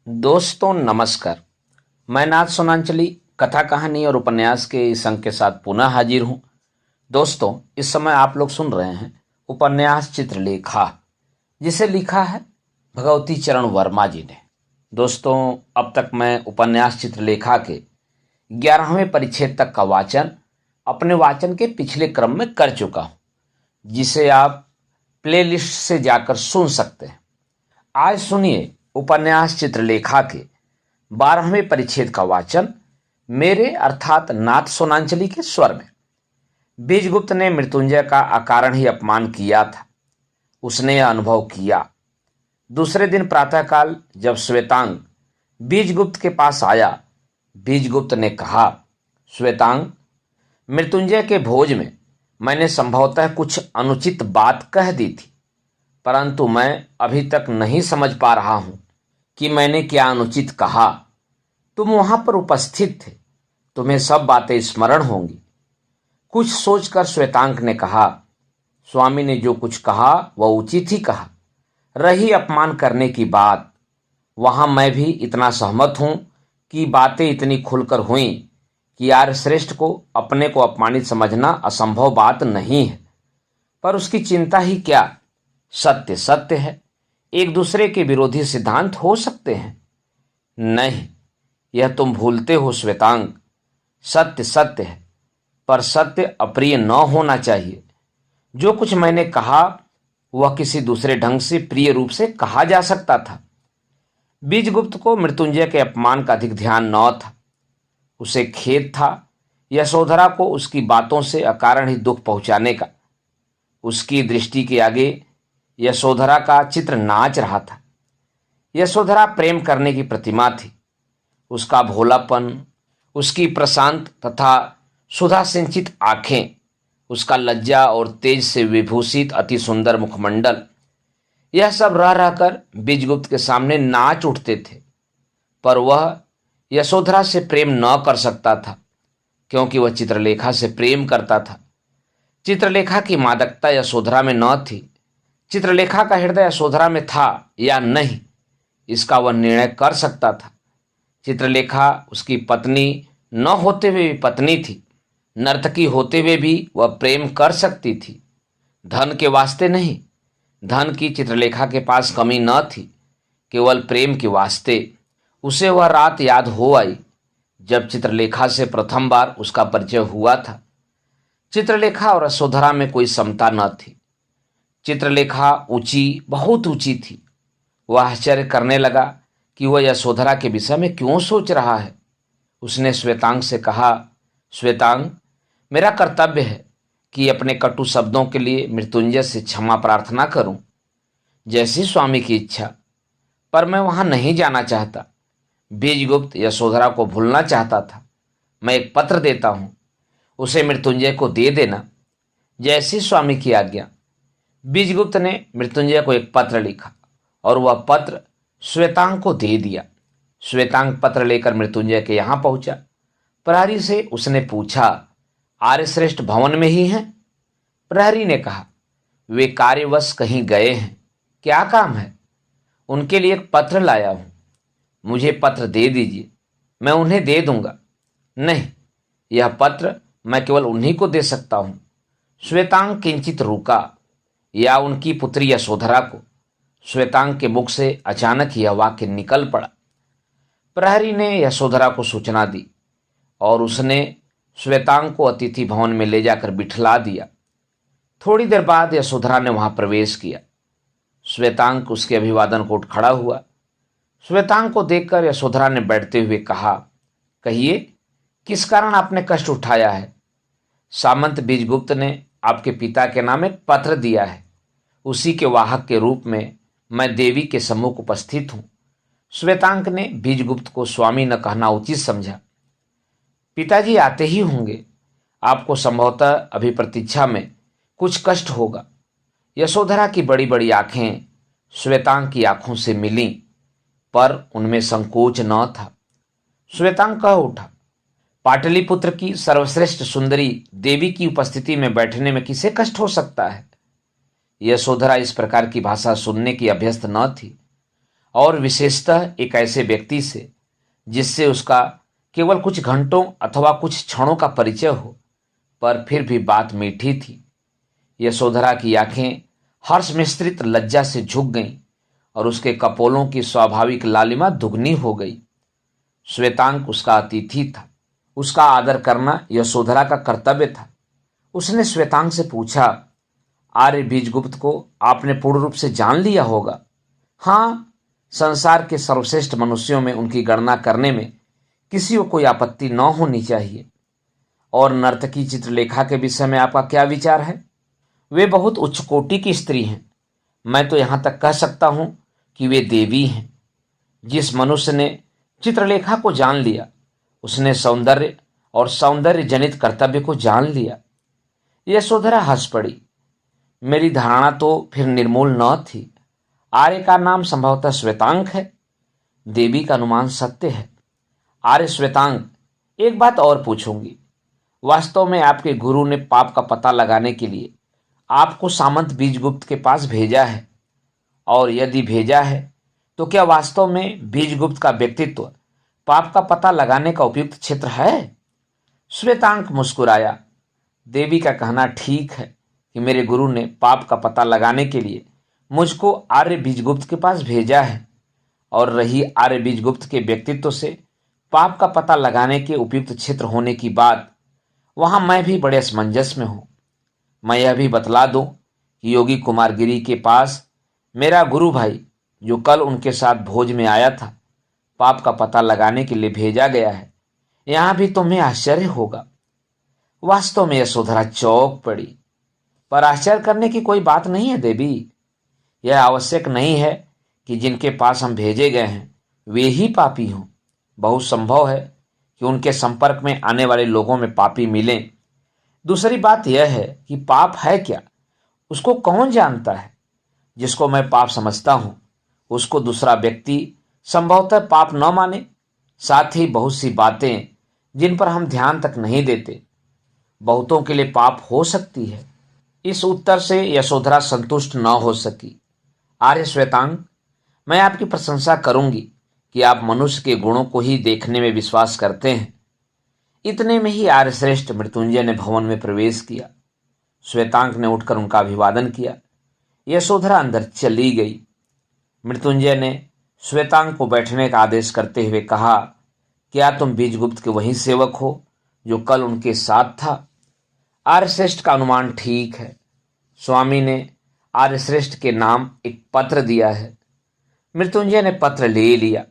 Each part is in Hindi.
दोस्तों नमस्कार। मैं नाथ सोनांचली कथा कहानी और उपन्यास के इस अंक के साथ पुनः हाजिर हूं। दोस्तों, इस समय आप लोग सुन रहे हैं उपन्यास चित्रलेखा, जिसे लिखा है भगवती चरण वर्मा जी ने। दोस्तों, अब तक मैं उपन्यास चित्रलेखा के 11वें परिच्छेद तक का वाचन अपने वाचन के पिछले क्रम में कर चुका हूं, जिसे आप प्लेलिस्ट से जाकर सुन सकते हैं। आज सुनिए उपन्यास चित्रलेखा के 12वें परिच्छेद का वाचन मेरे अर्थात नाथ सोनांचली के स्वर में। बीजगुप्त ने मृत्युंजय का अकारण ही अपमान किया था। उसने यह अनुभव किया। दूसरे दिन प्रातःकाल जब श्वेतांग बीजगुप्त के पास आया, बीजगुप्त ने कहा, श्वेतांग, मृत्युंजय के भोज में मैंने संभवतः कुछ अनुचित बात कह दी थी, परंतु मैं अभी तक नहीं समझ पा रहा हूं कि मैंने क्या अनुचित कहा। तुम वहां पर उपस्थित थे, तुम्हें सब बातें स्मरण होंगी। कुछ सोचकर श्वेतांक ने कहा, स्वामी ने जो कुछ कहा वह उचित ही कहा। रही अपमान करने की बात, वहां मैं भी इतना सहमत हूं कि बातें इतनी खुलकर हुई कि आर्यश्रेष्ठ को अपने को अपमानित समझना असंभव बात नहीं है। पर उसकी चिंता ही क्या, सत्य सत्य है। एक दूसरे के विरोधी सिद्धांत हो सकते हैं। नहीं, यह तुम भूलते हो श्वेतांग। सत्य सत्य है, पर सत्य अप्रिय न होना चाहिए। जो कुछ मैंने कहा वह किसी दूसरे ढंग से प्रिय रूप से कहा जा सकता था। बीजगुप्त को मृत्युंजय के अपमान का अधिक ध्यान न था। उसे खेद था यशोधरा को उसकी बातों से अकारण ही दुख पहुंचाने का। उसकी दृष्टि के आगे यशोधरा का चित्र नाच रहा था। यशोधरा प्रेम करने की प्रतिमा थी। उसका भोलापन, उसकी प्रशांत तथा सुधा सिंचित आंखें, उसका लज्जा और तेज से विभूषित अति सुंदर मुखमंडल, यह सब रह रहकर बीजगुप्त के सामने नाच उठते थे। पर वह यशोधरा से प्रेम न कर सकता था, क्योंकि वह चित्रलेखा से प्रेम करता था। चित्रलेखा की मादकता यशोधरा में न थी। चित्रलेखा का हृदय यशोधरा में था या नहीं, इसका वह निर्णय कर सकता था। चित्रलेखा उसकी पत्नी न होते हुए भी पत्नी थी। नर्तकी होते हुए भी वह प्रेम कर सकती थी। धन के वास्ते नहीं, धन की चित्रलेखा के पास कमी न थी, केवल प्रेम के वास्ते। उसे वह रात याद हो आई जब चित्रलेखा से प्रथम बार उसका परिचय हुआ था। चित्रलेखा और यशोधरा में कोई समता न थी। चित्रलेखा ऊंची, बहुत ऊंची थी। वह आश्चर्य करने लगा कि वह यशोधरा के विषय में क्यों सोच रहा है। उसने श्वेतांग से कहा, श्वेतांग, मेरा कर्तव्य है कि अपने कटु शब्दों के लिए मृत्युंजय से क्षमा प्रार्थना करूं, जैसी स्वामी की इच्छा। पर मैं वहां नहीं जाना चाहता। बीजगुप्त यशोधरा को भूलना चाहता था। मैं एक पत्र देता हूं, उसे मृत्युंजय को दे देना, जैसी स्वामी की आज्ञा। बीजगुप्त ने मृत्युंजय को एक पत्र लिखा और वह पत्र श्वेतांग को दे दिया। श्वेतांग पत्र लेकर मृत्युंजय के यहां पहुंचा। प्रहरी से उसने पूछा, आर्यश्रेष्ठ भवन में ही हैं? प्रहरी ने कहा, वे कार्यवश कहीं गए हैं। क्या काम है? उनके लिए एक पत्र लाया हूं, मुझे पत्र दे दीजिए, मैं उन्हें दे दूंगा। नहीं, यह पत्र मैं केवल उन्हीं को दे सकता हूं। श्वेतांग किंचित रुका, या उनकी पुत्री यशोधरा को। श्वेतांग के मुख से अचानक यह वाक्य निकल पड़ा। प्रहरी ने यशोधरा को सूचना दी और उसने श्वेतांग को अतिथि भवन में ले जाकर बिठला दिया। थोड़ी देर बाद यशोधरा ने वहां प्रवेश किया। श्वेतांग उसके अभिवादन को उठ खड़ा हुआ। श्वेतांग को देखकर यशोधरा ने बैठते हुए कहा, कहिए, किस कारण आपने कष्ट उठाया है? सामंत बीजगुप्त ने आपके पिता के नाम एक पत्र दिया है। उसी के वाहक के रूप में मैं देवी के सम्मुख उपस्थित हूं। श्वेतांक ने बीजगुप्त को स्वामी न कहना उचित समझा। पिताजी आते ही होंगे। आपको संभवतः अभी प्रतीक्षा में कुछ कष्ट होगा। यशोधरा की बड़ी बड़ी आंखें श्वेतांक की आंखों से मिलीं, पर उनमें संकोच न था। श्वेतांक कह उठा, पाटलिपुत्र की सर्वश्रेष्ठ सुंदरी देवी की उपस्थिति में बैठने में किसे कष्ट हो सकता है? यशोधरा इस प्रकार की भाषा सुनने की अभ्यस्त न थी। और विशेषतः एक ऐसे व्यक्ति से जिससे उसका केवल कुछ घंटों अथवा कुछ क्षणों का परिचय हो, पर फिर भी बात मीठी थी। यशोधरा की आंखें हर्ष मिश्रित लज्जा से झुक गईं और उसके कपोलों की स्वाभाविक लालिमा दुगनी हो गई। श्वेतांक उसका अतिथि था, उसका आदर करना यशोधरा का कर्तव्य था। उसने श्वेतांक से पूछा, आर्य बीजगुप्त को आपने पूर्ण रूप से जान लिया होगा? हाँ, संसार के सर्वश्रेष्ठ मनुष्यों में उनकी गणना करने में किसी को कोई आपत्ति न होनी चाहिए। और नर्तकी चित्रलेखा के विषय में आपका क्या विचार है? वे बहुत उच्च कोटि की स्त्री हैं। मैं तो यहाँ तक कह सकता हूँ कि वे देवी हैं। जिस मनुष्य ने चित्रलेखा को जान लिया, उसने सौंदर्य और सौंदर्य जनित कर्तव्य को जान लिया। यशोधरा हंस पड़ी। मेरी धारणा तो फिर निर्मूल न थी। आर्य का नाम संभवतः श्वेतांक है। देवी का अनुमान सत्य है। आर्य श्वेतांक, एक बात और पूछूंगी। वास्तव में आपके गुरु ने पाप का पता लगाने के लिए आपको सामंत बीजगुप्त के पास भेजा है? और यदि भेजा है तो क्या वास्तव में बीजगुप्त का व्यक्तित्व पाप का पता लगाने का उपयुक्त क्षेत्र है? श्वेतांक मुस्कुराया। देवी का कहना ठीक है कि मेरे गुरु ने पाप का पता लगाने के लिए मुझको आर्य बीजगुप्त के पास भेजा है। और रही आर्य बीजगुप्त के व्यक्तित्व से पाप का पता लगाने के उपयुक्त क्षेत्र होने की बात, वहां मैं भी बड़े असमंजस में हूं। मैं यह भी बतला दूं कि योगी कुमारगिरी के पास मेरा गुरु भाई, जो कल उनके साथ भोज में आया था, पाप का पता लगाने के लिए भेजा गया है। यहां भी तुम्हें आश्चर्य होगा। वास्तव में यशोधरा चौंक पड़ी। पर आश्चर्य करने की कोई बात नहीं है देवी। यह आवश्यक नहीं है कि जिनके पास हम भेजे गए हैं वे ही पापी हों। बहुत संभव है कि उनके संपर्क में आने वाले लोगों में पापी मिलें। दूसरी बात यह है कि पाप है क्या, उसको कौन जानता है? जिसको मैं पाप समझता हूं उसको दूसरा व्यक्ति संभवतः पाप न माने। साथ ही बहुत सी बातें जिन पर हम ध्यान तक नहीं देते, बहुतों के लिए पाप हो सकती है। इस उत्तर से यशोधरा संतुष्ट न हो सकी। आर्य श्वेतांग, मैं आपकी प्रशंसा करूंगी कि आप मनुष्य के गुणों को ही देखने में विश्वास करते हैं। इतने में ही आर्यश्रेष्ठ मृत्युंजय ने भवन में प्रवेश किया। श्वेतांक ने उठकर उनका अभिवादन किया। यशोधरा अंदर चली गई। मृत्युंजय ने श्वेतांक को बैठने का आदेश करते हुए कहा, क्या तुम बीजगुप्त के वही सेवक हो जो कल उनके साथ था? आर्यश्रेष्ठ का अनुमान ठीक है। स्वामी ने आर्यश्रेष्ठ के नाम एक पत्र दिया है। मृत्युंजय ने पत्र ले लिया।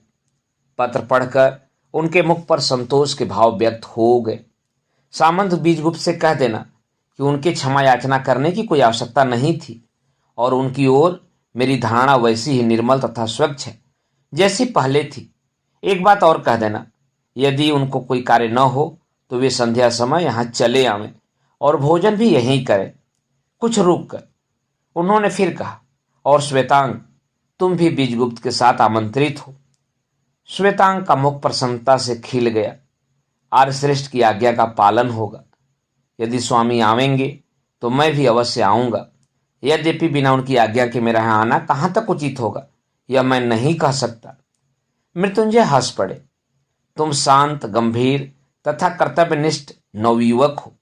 पत्र पढ़कर उनके मुख पर संतोष के भाव व्यक्त हो गए। सामंत बीजगुप्त से कह देना कि उनके क्षमा याचना करने की कोई आवश्यकता नहीं थी और उनकी ओर मेरी धारणा वैसी ही निर्मल तथा स्वच्छ है जैसी पहले थी। एक बात और कह देना, यदि उनको कोई कार्य न हो तो वे संध्या समय यहाँ चले आवें और भोजन भी यहीं करें। कुछ रुक कर उन्होंने फिर कहा, और श्वेतांग, तुम भी बीजगुप्त के साथ आमंत्रित हो। श्वेतांग का मुख प्रसन्नता से खिल गया। आर्यश्रेष्ठ की आज्ञा का पालन होगा। यदि स्वामी आवेंगे तो मैं भी अवश्य आऊंगा। यद्यपि बिना उनकी आज्ञा के मेरा यहाँ आना कहाँ तक उचित होगा यह मैं नहीं कह सकता। मृत्युंजय हंस पड़े। तुम शांत, गंभीर तथा कर्तव्यनिष्ठ नवयुवक हो।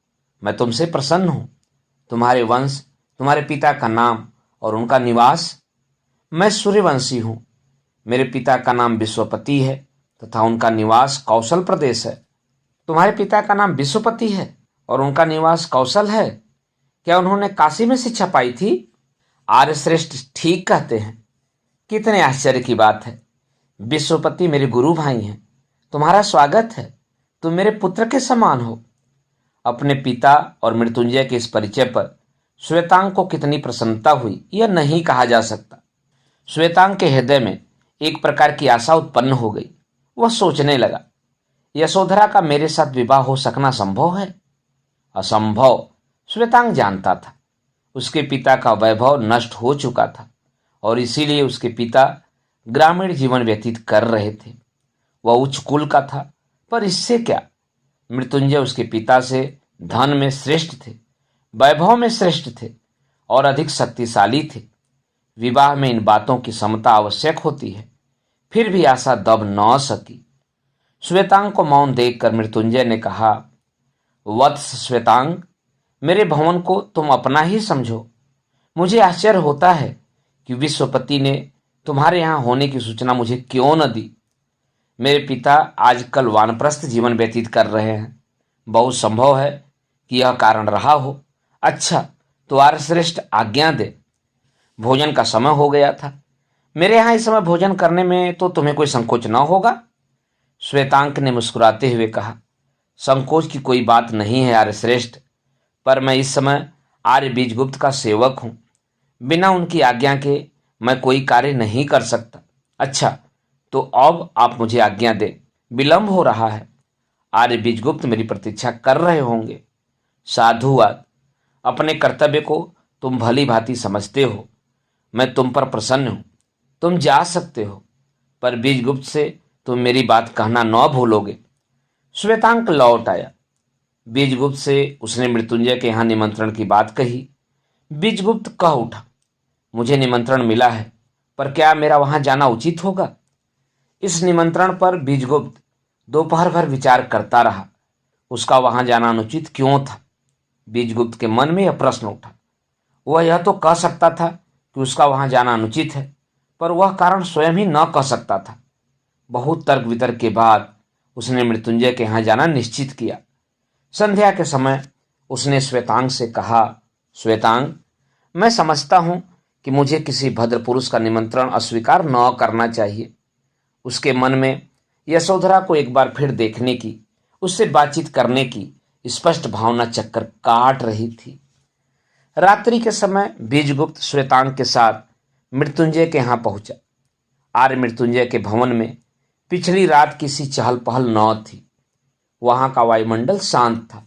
मैं तुमसे प्रसन्न हूं। तुम्हारे वंश, तुम्हारे पिता का नाम और उनका निवास? मैं सूर्यवंशी हूं। मेरे पिता का नाम विश्वपति है तथा उनका निवास कौशल प्रदेश है। तुम्हारे पिता का नाम विश्वपति है और उनका निवास कौशल है? क्या उन्होंने काशी में शिक्षा पाई थी? आर्यश्रेष्ठ ठीक कहते हैं। कितने आश्चर्य की बात है। विश्वपति मेरे गुरु भाई हैं। तुम्हारा स्वागत है। तुम मेरे पुत्र के समान हो। अपने पिता और मृत्युंजय के इस परिचय पर श्वेतांग को कितनी प्रसन्नता हुई यह नहीं कहा जा सकता। श्वेतांग के हृदय में एक प्रकार की आशा उत्पन्न हो गई। वह सोचने लगा, यशोधरा का मेरे साथ विवाह हो सकना संभव है? असंभव। श्वेतांग जानता था उसके पिता का वैभव नष्ट हो चुका था और इसीलिए उसके पिता ग्रामीण जीवन व्यतीत कर रहे थे। वह उच्च कुल का था, पर इससे क्या? मृत्युंजय उसके पिता से धन में श्रेष्ठ थे, वैभव में श्रेष्ठ थे और अधिक शक्तिशाली थे। विवाह में इन बातों की समता आवश्यक होती है। फिर भी आशा दब न सकी। श्वेतांग को मौन देखकर मृत्युंजय ने कहा, वत्स श्वेतांग, मेरे भवन को तुम अपना ही समझो। मुझे आश्चर्य होता है कि विश्वपति ने तुम्हारे यहाँ होने की सूचना मुझे क्यों न दी। मेरे पिता आजकल वानप्रस्थ जीवन व्यतीत कर रहे हैं। बहुत संभव है कि यह कारण रहा हो। अच्छा, तो आर्यश्रेष्ठ आज्ञा दे। भोजन का समय हो गया था। मेरे यहाँ इस समय भोजन करने में तो तुम्हें कोई संकोच न होगा। श्वेतांक ने मुस्कुराते हुए कहा, संकोच की कोई बात नहीं है आर्यश्रेष्ठ, पर मैं इस समय आर्य बीजगुप्त का सेवक हूँ। बिना उनकी आज्ञा के मैं कोई कार्य नहीं कर सकता। अच्छा, तो अब आप मुझे आज्ञा दें, विलंब हो रहा है। आर्य बीजगुप्त मेरी प्रतीक्षा कर रहे होंगे। साधुवाद। अपने कर्तव्य को तुम भली भांति समझते हो। मैं तुम पर प्रसन्न हूँ। तुम जा सकते हो, पर बीजगुप्त से तुम मेरी बात कहना न भूलोगे। श्वेतांक लौट आया। बीजगुप्त से उसने मृत्युंजय के यहाँ निमंत्रण की बात कही। बीजगुप्त कह उठा, मुझे निमंत्रण मिला है, पर क्या मेरा वहां जाना उचित होगा? इस निमंत्रण पर बीजगुप्त दोपहर भर विचार करता रहा। उसका वहां जाना अनुचित क्यों था? बीजगुप्त के मन में यह प्रश्न उठा। वह यह तो कह सकता था कि उसका वहां जाना अनुचित है, पर वह कारण स्वयं ही न कह सकता था। बहुत तर्क वितर्क के बाद उसने मृत्युंजय के यहाँ जाना निश्चित किया। संध्या के समय उसने श्वेतांग से कहा, श्वेतांग, मैं समझता हूं कि मुझे किसी भद्र पुरुष का निमंत्रण अस्वीकार न करना चाहिए। उसके मन में यशोधरा को एक बार फिर देखने की, उससे बातचीत करने की स्पष्ट भावना चक्कर काट रही थी। रात्रि के समय बीजगुप्त श्वेतांग के साथ मृत्युंजय के यहाँ पहुंचा। आर्य मृत्युंजय के भवन में पिछली रात किसी चहल पहल न थी। वहां का वायुमंडल शांत था।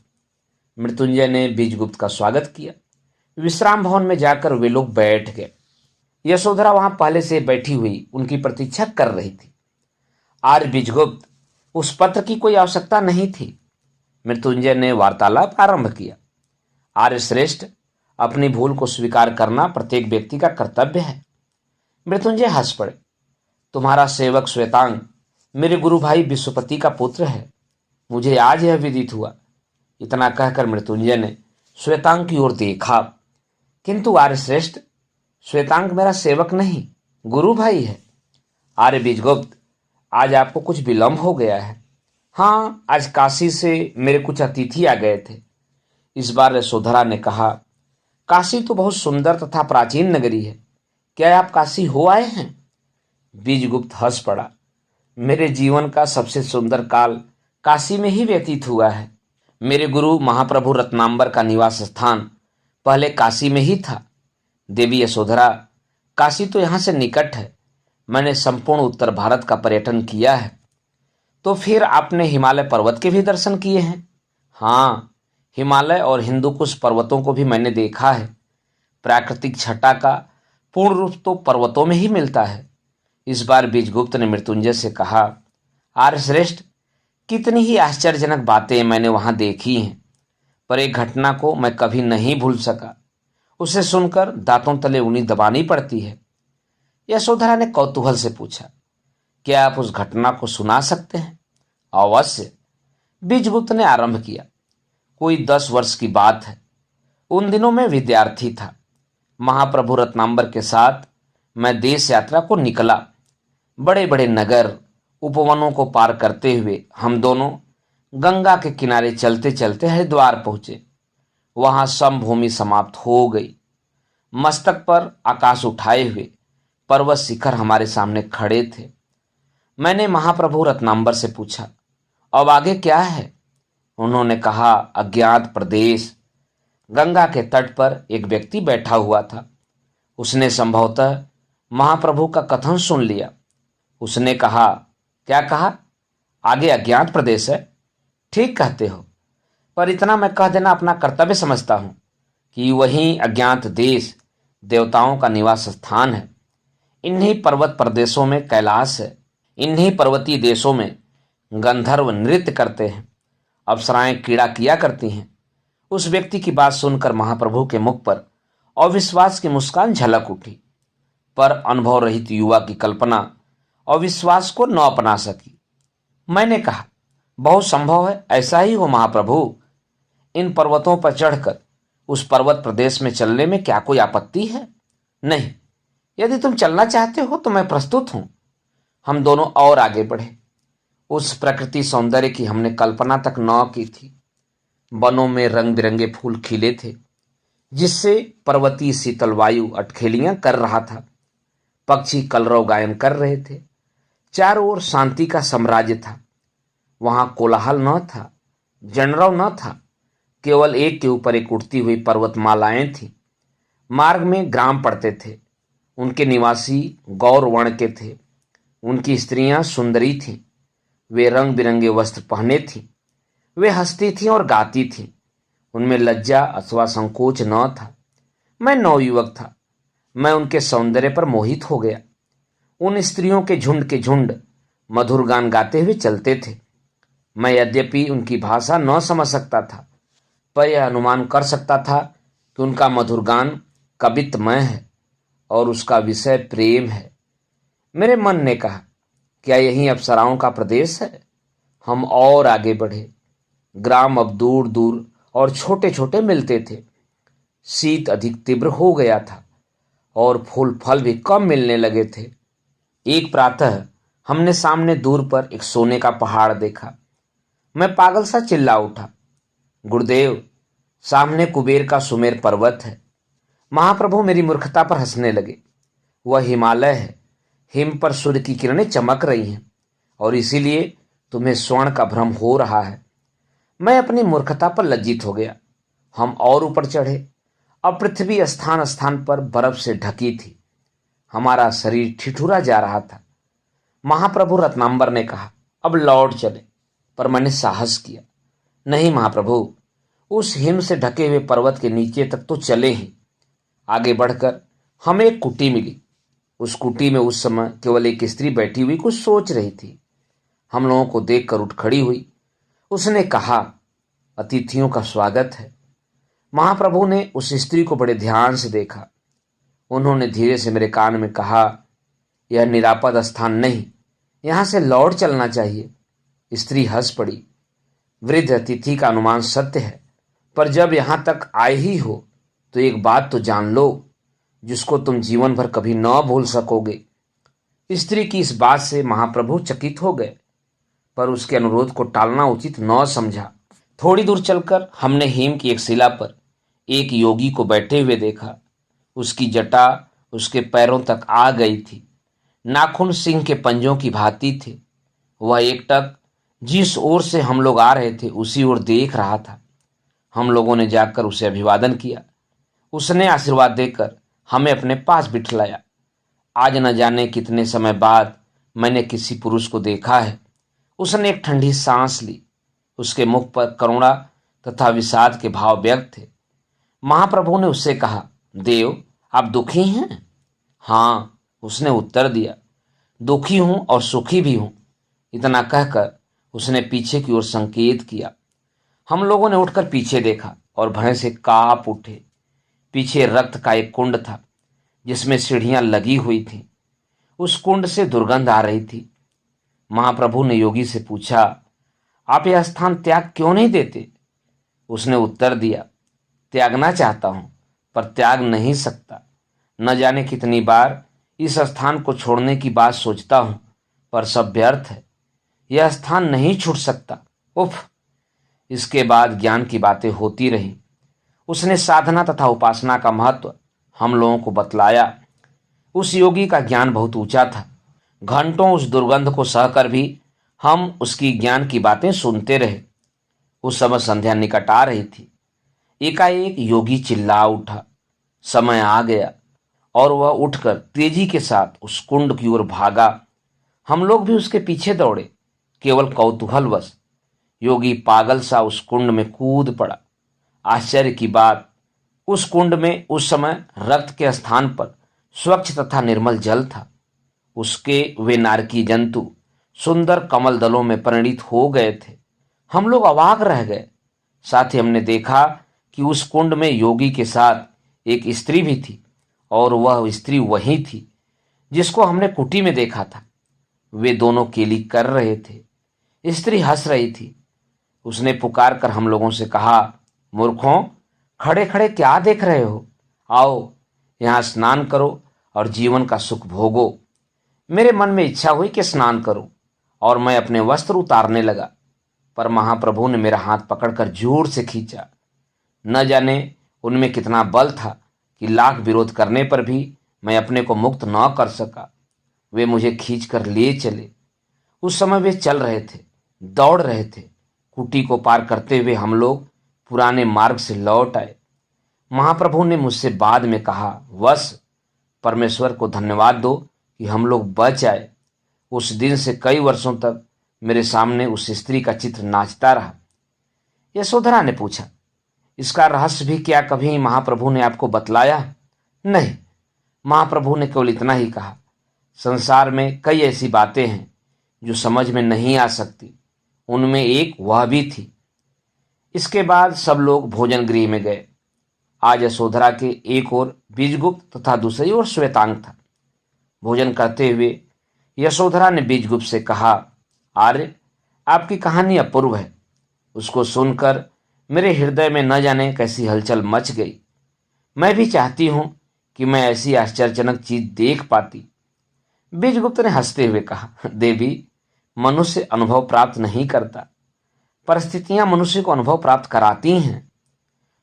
मृत्युंजय ने बीजगुप्त का स्वागत किया। विश्राम भवन में जाकर वे लोग बैठ गए। यशोधरा वहां पहले से बैठी हुई उनकी प्रतीक्षा कर रही थी। आर्य बीजगुप्त, उस पत्र की कोई आवश्यकता नहीं थी। मृत्युंजय ने वार्तालाप आरंभ किया। आर्य श्रेष्ठ, अपनी भूल को स्वीकार करना प्रत्येक व्यक्ति का कर्तव्य है। मृत्युंजय हंस पड़े। तुम्हारा सेवक श्वेतांग मेरे गुरु भाई विश्वपति का पुत्र है। मुझे आज यह विदित हुआ। इतना कहकर मृत्युंजय ने श्वेतांग की ओर देखा। किंतु आर्य श्रेष्ठ, श्वेतांग मेरा सेवक नहीं, गुरु भाई है। आर्य बीजगुप्त, आज आपको कुछ विलंब हो गया है। हाँ, आज काशी से मेरे कुछ अतिथि आ गए थे। इस बार यशोधरा ने कहा, काशी तो बहुत सुंदर तथा प्राचीन नगरी है। क्या आप काशी हो आए हैं? बीजगुप्त हंस पड़ा। मेरे जीवन का सबसे सुंदर काल काशी में ही व्यतीत हुआ है। मेरे गुरु महाप्रभु रत्नांबर का निवास स्थान पहले काशी में ही था। देवी यशोधरा, काशी तो यहाँ से निकट है। मैंने संपूर्ण उत्तर भारत का पर्यटन किया है। तो फिर आपने हिमालय पर्वत के भी दर्शन किए हैं? हाँ, हिमालय और हिंदुकुश पर्वतों को भी मैंने देखा है। प्राकृतिक छटा का पूर्ण रूप तो पर्वतों में ही मिलता है। इस बार बीजगुप्त ने मृत्युंजय से कहा, आर्यश्रेष्ठ, कितनी ही आश्चर्यजनक बातें मैंने वहां देखी हैं, पर एक घटना को मैं कभी नहीं भूल सका। उसे सुनकर दांतों तले उंगली दबानी पड़ती है। यशोधरा ने कौतूहल से पूछा, क्या आप उस घटना को सुना सकते हैं? अवश्य। बीजगुप्त ने आरंभ किया। कोई 10 वर्ष की बात है। उन दिनों में विद्यार्थी था। महाप्रभु रत्नांबर के साथ मैं देश यात्रा को निकला। बड़े बड़े नगर, उपवनों को पार करते हुए हम दोनों गंगा के किनारे चलते चलते हरिद्वार पहुंचे। वहां समभूमि समाप्त हो गई। मस्तक पर आकाश उठाए हुए पर्वत शिखर हमारे सामने खड़े थे। मैंने महाप्रभु रत्नांबर से पूछा, अब आगे क्या है? उन्होंने कहा, अज्ञात प्रदेश। गंगा के तट पर एक व्यक्ति बैठा हुआ था। उसने संभवतः महाप्रभु का कथन सुन लिया। उसने कहा, क्या कहा? आगे अज्ञात प्रदेश है? ठीक कहते हो, पर इतना मैं कह देना अपना कर्तव्य समझता हूं कि वही अज्ञात देश देवताओं का निवास स्थान है। इन्हीं पर्वत प्रदेशों में कैलाश है। इन्हीं पर्वतीय देशों में गंधर्व नृत्य करते हैं, अप्सराएं क्रीड़ा किया करती हैं। उस व्यक्ति की बात सुनकर महाप्रभु के मुख पर अविश्वास की मुस्कान झलक उठी, पर अनुभव रहित युवा की कल्पना और विश्वास को न अपना सकी। मैंने कहा, बहुत संभव है ऐसा ही हो महाप्रभु। इन पर्वतों पर चढ़कर उस पर्वत प्रदेश में चलने में क्या कोई आपत्ति है? नहीं, यदि तुम चलना चाहते हो तो मैं प्रस्तुत हूं। हम दोनों और आगे बढ़े। उस प्रकृति सौंदर्य की हमने कल्पना तक न की थी। वनों में रंग बिरंगे फूल खिले थे, जिससे पर्वतीय शीतल वायु अटखेलियां कर रहा था। पक्षी कलरव गायन कर रहे थे। चारों ओर शांति का साम्राज्य था। वहां कोलाहल न था, जनरव न था। केवल एक के ऊपर एक उठती हुई पर्वतमालाएं थीं। मार्ग में ग्राम पड़ते थे। उनके निवासी गौर वर्ण के थे। उनकी स्त्रियां सुंदरी थीं। वे रंग बिरंगे वस्त्र पहने थीं। वे हंसती थीं और गाती थीं। उनमें लज्जा अथवा संकोच न था। मैं नवयुवक था। मैं उनके सौंदर्य पर मोहित हो गया। उन स्त्रियों के झुंड मधुर गान गाते हुए चलते थे। मैं यद्यपि उनकी भाषा न समझ सकता था, पर यह अनुमान कर सकता था कि उनका मधुर गान कवित्वमय है और उसका विषय प्रेम है। मेरे मन ने कहा, क्या यही अप्सराओं का प्रदेश है? हम और आगे बढ़े। ग्राम अब दूर दूर और छोटे छोटे मिलते थे। शीत अधिक तीव्र हो गया था और फूल फल भी कम मिलने लगे थे। एक प्रातः हमने सामने दूर पर एक सोने का पहाड़ देखा। मैं पागल सा चिल्ला उठा, गुरुदेव, सामने कुबेर का सुमेर पर्वत है। महाप्रभु मेरी मूर्खता पर हंसने लगे। वह हिमालय है। हिम पर सूर्य की किरणें चमक रही हैं और इसीलिए तुम्हें स्वर्ण का भ्रम हो रहा है। मैं अपनी मूर्खता पर लज्जित हो गया। हम और ऊपर चढ़े। अब पृथ्वी स्थान स्थान पर बर्फ से ढकी थी। हमारा शरीर ठिठुरा जा रहा था। महाप्रभु रत्नांबर ने कहा, अब लौट चले। पर मैंने साहस किया, नहीं महाप्रभु, उस हिम से ढके हुए पर्वत के नीचे तक तो चले ही। आगे बढ़कर हमें एक कुटी मिली। उस कुटी में उस समय केवल एक स्त्री बैठी हुई कुछ सोच रही थी। हम लोगों को देखकर उठ खड़ी हुई। उसने कहा, अतिथियों का स्वागत है। महाप्रभु ने उस स्त्री को बड़े ध्यान से देखा। उन्होंने धीरे से मेरे कान में कहा, यह निरापद स्थान नहीं, यहां से लौट चलना चाहिए। स्त्री हंस पड़ी। वृद्ध अतिथि का अनुमान सत्य है, पर जब यहां तक आए ही हो तो एक बात तो जान लो, जिसको तुम जीवन भर कभी न भूल सकोगे। स्त्री की इस बात से महाप्रभु चकित हो गए, पर उसके अनुरोध को टालना उचित न समझा। थोड़ी दूर चलकर हमने हिम की एक शिला पर एक योगी को बैठे हुए देखा। उसकी जटा उसके पैरों तक आ गई थी। नाखून सिंह के पंजों की भांति थे। वह एकटक जिस ओर से हम लोग आ रहे थे उसी ओर देख रहा था। हम लोगों ने जाकर उसे अभिवादन किया। उसने आशीर्वाद देकर हमें अपने पास बिठलाया। आज न जाने कितने समय बाद मैंने किसी पुरुष को देखा है। उसने एक ठंडी सांस ली। उसके मुख पर करुणा तथा विषाद के भाव व्यक्त थे। महाप्रभु ने उससे कहा, देव, आप दुखी हैं? हाँ, उसने उत्तर दिया, दुखी हूं और सुखी भी हूं। इतना कहकर उसने पीछे की ओर संकेत किया। हम लोगों ने उठकर पीछे देखा और भय से कांप उठे। पीछे रक्त का एक कुंड था जिसमें सीढ़ियां लगी हुई थीं। उस कुंड से दुर्गंध आ रही थी। महाप्रभु ने योगी से पूछा, आप यह स्थान त्याग क्यों नहीं देते? उसने उत्तर दिया, त्यागना चाहता हूं पर त्याग नहीं सकता। न जाने कितनी बार इस स्थान को छोड़ने की बात सोचता हूं, पर सब व्यर्थ है। यह स्थान नहीं छूट सकता। उफ। इसके बाद ज्ञान की बातें होती रही। उसने साधना तथा उपासना का महत्व हम लोगों को बतलाया। उस योगी का ज्ञान बहुत ऊंचा था। घंटों उस दुर्गंध को सहकर भी हम उसकी ज्ञान की बातें सुनते रहे। उस समय संध्या निकट आ रही थी। एकाएक योगी चिल्ला उठा, समय आ गया, और वह उठकर तेजी के साथ उस कुंड की ओर भागा। हम लोग भी उसके पीछे दौड़े। केवल कौतूहलवश योगी पागल सा उस कुंड में कूद पड़ा। आश्चर्य की बात, उस कुंड में उस समय रक्त के स्थान पर स्वच्छ तथा निर्मल जल था। उसके वे नारकी जंतु सुंदर कमल दलों में परिणित हो गए थे। हम लोग अवाक रह गए। साथ ही हमने देखा कि उस कुंड में योगी के साथ एक स्त्री भी थी, और वह स्त्री वही थी जिसको हमने कुटी में देखा था। वे दोनों केली कर रहे थे। स्त्री हंस रही थी। उसने पुकार कर हम लोगों से कहा, मूर्खों, खड़े खड़े क्या देख रहे हो? आओ यहाँ स्नान करो और जीवन का सुख भोगो। मेरे मन में इच्छा हुई कि स्नान करूं और मैं अपने वस्त्र उतारने लगा, पर महाप्रभु ने मेरा हाथ पकड़कर जोर से खींचा। न जाने उनमें कितना बल था कि लाख विरोध करने पर भी मैं अपने को मुक्त न कर सका। वे मुझे खींचकर ले चले। उस समय वे चल रहे थे, दौड़ रहे थे। कुटी को पार करते हुए हम लोग पुराने मार्ग से लौट आए। महाप्रभु ने मुझसे बाद में कहा, वस, परमेश्वर को धन्यवाद दो कि हम लोग बच आए। उस दिन से कई वर्षों तक मेरे सामने उस स्त्री का चित्र नाचता रहा। यशोधरा ने पूछा, इसका रहस्य भी क्या कभी महाप्रभु ने आपको बतलाया? नहीं, महाप्रभु ने केवल इतना ही कहा, संसार में कई ऐसी बातें हैं जो समझ में नहीं आ सकती। उनमें एक वह भी थी। इसके बाद सब लोग भोजन गृह में गए। आज यशोधरा के एक ओर बीजगुप्त तथा दूसरी ओर श्वेतांग था। भोजन करते हुए यशोधरा ने बीजगुप्त से कहा, आर्य, आपकी कहानी अपूर्व है। उसको सुनकर मेरे हृदय में न जाने कैसी हलचल मच गई। मैं भी चाहती हूं कि मैं ऐसी आश्चर्यजनक चीज देख पाती। बीजगुप्त ने हंसते हुए कहा, देवी, मनुष्य अनुभव प्राप्त नहीं करता, परिस्थितियां मनुष्य को अनुभव प्राप्त कराती हैं।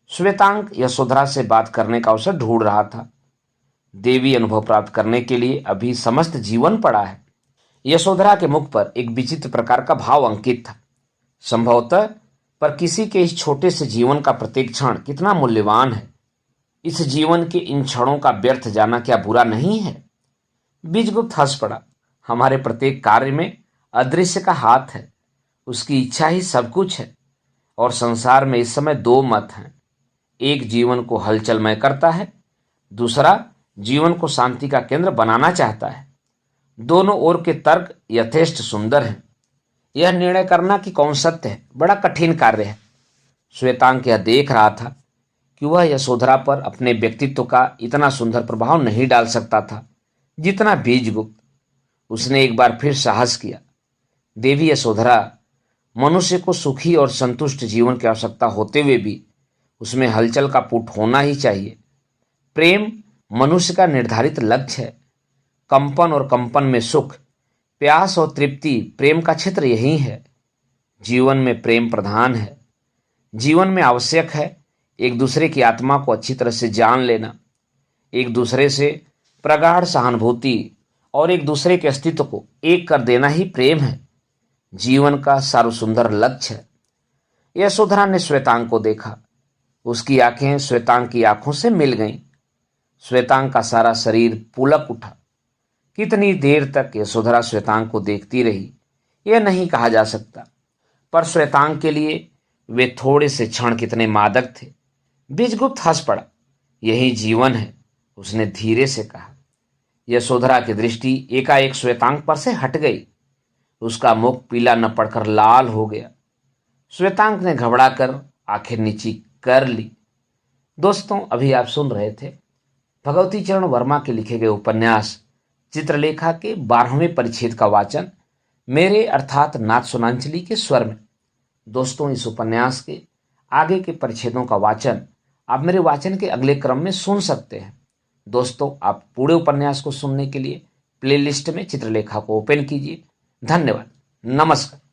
श्वेतांग यशोधरा से बात करने का अवसर ढूंढ रहा था। देवी अनुभव प्राप्त करने के लिए अभी समस्त जीवन पड़ा है। यशोधरा के मुख पर एक विचित्र प्रकार का भाव अंकित था। संभवतः पर किसी के इस छोटे से जीवन का प्रत्येक क्षण कितना मूल्यवान है। इस जीवन के इन क्षणों का व्यर्थ जाना क्या बुरा नहीं है? बीजगुप्त हंस पड़ा। हमारे प्रत्येक कार्य में अदृश्य का हाथ है। उसकी इच्छा ही सब कुछ है। और संसार में इस समय दो मत हैं। एक जीवन को हलचलमय करता है, दूसरा जीवन को शांति का केंद्र बनाना चाहता है। दोनों ओर के तर्क यथेष्ट सुंदर हैं। यह निर्णय करना कि कौन सत्य है बड़ा कठिन कार्य है। श्वेतांग यह देख रहा था कि वह यशोधरा पर अपने व्यक्तित्व का इतना सुंदर प्रभाव नहीं डाल सकता था जितना बीजगुप्त। उसने एक बार फिर साहस किया, देवी यशोधरा, मनुष्य को सुखी और संतुष्ट जीवन की आवश्यकता होते हुए भी उसमें हलचल का पुट होना ही चाहिए। प्रेम मनुष्य का निर्धारित लक्ष्य है। कंपन और कंपन में सुख, प्यास और तृप्ति, प्रेम का क्षेत्र यही है। जीवन में प्रेम प्रधान है। जीवन में आवश्यक है एक दूसरे की आत्मा को अच्छी तरह से जान लेना, एक दूसरे से प्रगाढ़ सहानुभूति और एक दूसरे के अस्तित्व को एक कर देना ही प्रेम है। जीवन का सर्वसुंदर लक्ष्य है। यशोधरा ने श्वेतांग को देखा। उसकी आंखें श्वेतांग की आंखों से मिल गईं। श्वेतांग का सारा शरीर पुलक उठा। कितनी देर तक यशोधरा श्वेतांग को देखती रही यह नहीं कहा जा सकता, पर श्वेतांग के लिए वे थोड़े से क्षण कितने मादक थे। बीजगुप्त हंस पड़ा। यही जीवन है, उसने धीरे से कहा। यशोधरा की दृष्टि एकाएक श्वेतांग पर से हट गई। उसका मुख पीला न पड़कर लाल हो गया। श्वेतांग ने घबराकर आंखें नीची कर ली। दोस्तों, अभी आप सुन रहे थे भगवती चरण वर्मा के लिखे गए उपन्यास चित्रलेखा के 12वें परिच्छेद का वाचन मेरे अर्थात नाथ सोनांचली के स्वर में। दोस्तों, इस उपन्यास के आगे के परिच्छेदों का वाचन आप मेरे वाचन के अगले क्रम में सुन सकते हैं। दोस्तों, आप पूरे उपन्यास को सुनने के लिए प्लेलिस्ट में चित्रलेखा को ओपन कीजिए। धन्यवाद। नमस्कार।